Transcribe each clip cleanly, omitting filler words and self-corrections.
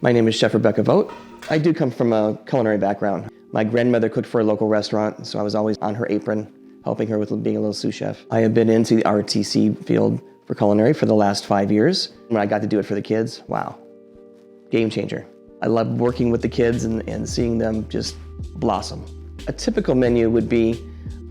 My name is Chef Rebecca Vogt. I do come from a culinary background. My grandmother cooked for a local restaurant, so I was always on her apron, helping her with being a little sous chef. I have been into the ROTC field for culinary for the last 5 years. When I got to do it for the kids, wow, game changer. I love working with the kids and seeing them just blossom. A typical menu would be,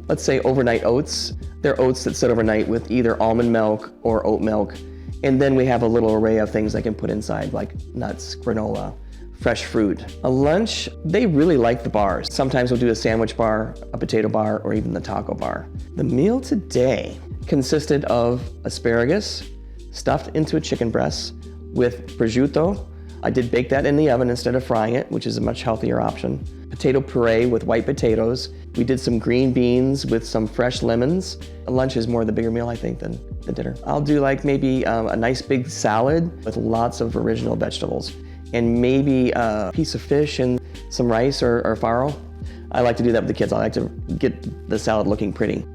let's say, overnight oats. They're oats that sit overnight with either almond milk or oat milk. And then we have a little array of things I can put inside, like nuts, granola, fresh fruit. A lunch, they really like the bars. Sometimes we'll do a sandwich bar, a potato bar, or even the taco bar. The meal today consisted of asparagus stuffed into a chicken breast with prosciutto. I did bake that in the oven instead of frying it, which is a much healthier option. Potato puree with white potatoes. We did some green beans with some fresh lemons. Lunch is more the bigger meal, I think, than the dinner. I'll do like maybe a nice big salad with lots of original vegetables and maybe a piece of fish and some rice or farro. I like to do that with the kids. I like to get the salad looking pretty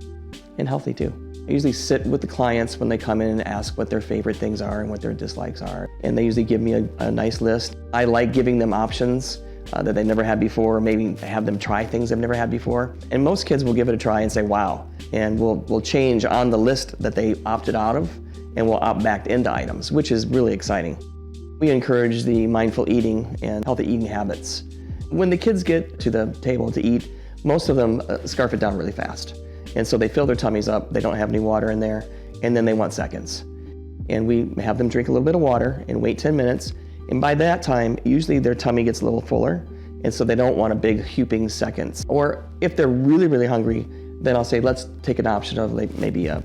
and healthy too. I usually sit with the clients when they come in and ask what their favorite things are and what their dislikes are. And they usually give me a nice list. I like giving them options that they never had before, or maybe have them try things they've never had before. And most kids will give it a try and say, wow. And we'll change on the list that they opted out of, and we'll opt back into items, which is really exciting. We encourage the mindful eating and healthy eating habits. When the kids get to the table to eat, most of them scarf it down really fast. And so they fill their tummies up, they don't have any water in there, and then they want seconds. And we have them drink a little bit of water and wait 10 minutes. And by that time, usually their tummy gets a little fuller, and so they don't want a big heaping seconds. Or if they're really, really hungry, then I'll say, let's take an option of like maybe an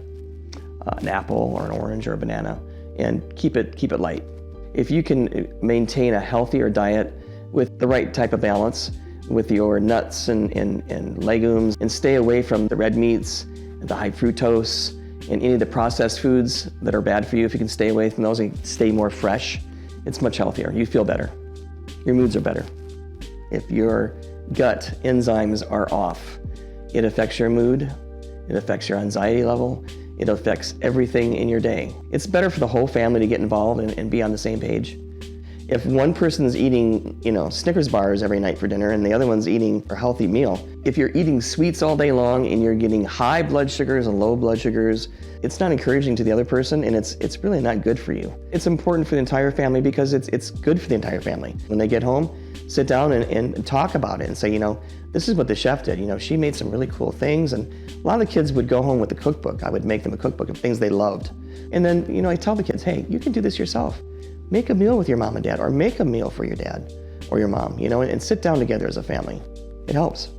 apple or an orange or a banana and keep it light. If you can maintain a healthier diet with the right type of balance, with your nuts and legumes, and stay away from the red meats, the high fructose, and any of the processed foods that are bad for you, if you can stay away from those and stay more fresh, it's much healthier. You feel better. Your moods are better. If your gut enzymes are off, it affects your mood, it affects your anxiety level, it affects everything in your day. It's better for the whole family to get involved and be on the same page. If one person's eating, Snickers bars every night for dinner and the other one's eating a healthy meal, if you're eating sweets all day long and you're getting high blood sugars and low blood sugars, it's not encouraging to the other person, and it's really not good for you. It's important for the entire family because it's good for the entire family. When they get home, sit down and talk about it and say, this is what the chef did. She made some really cool things, and a lot of the kids would go home with a cookbook. I would make them a cookbook of things they loved. And then, I tell the kids, hey, you can do this yourself. Make a meal with your mom and dad, or make a meal for your dad or your mom, and sit down together as a family. It helps.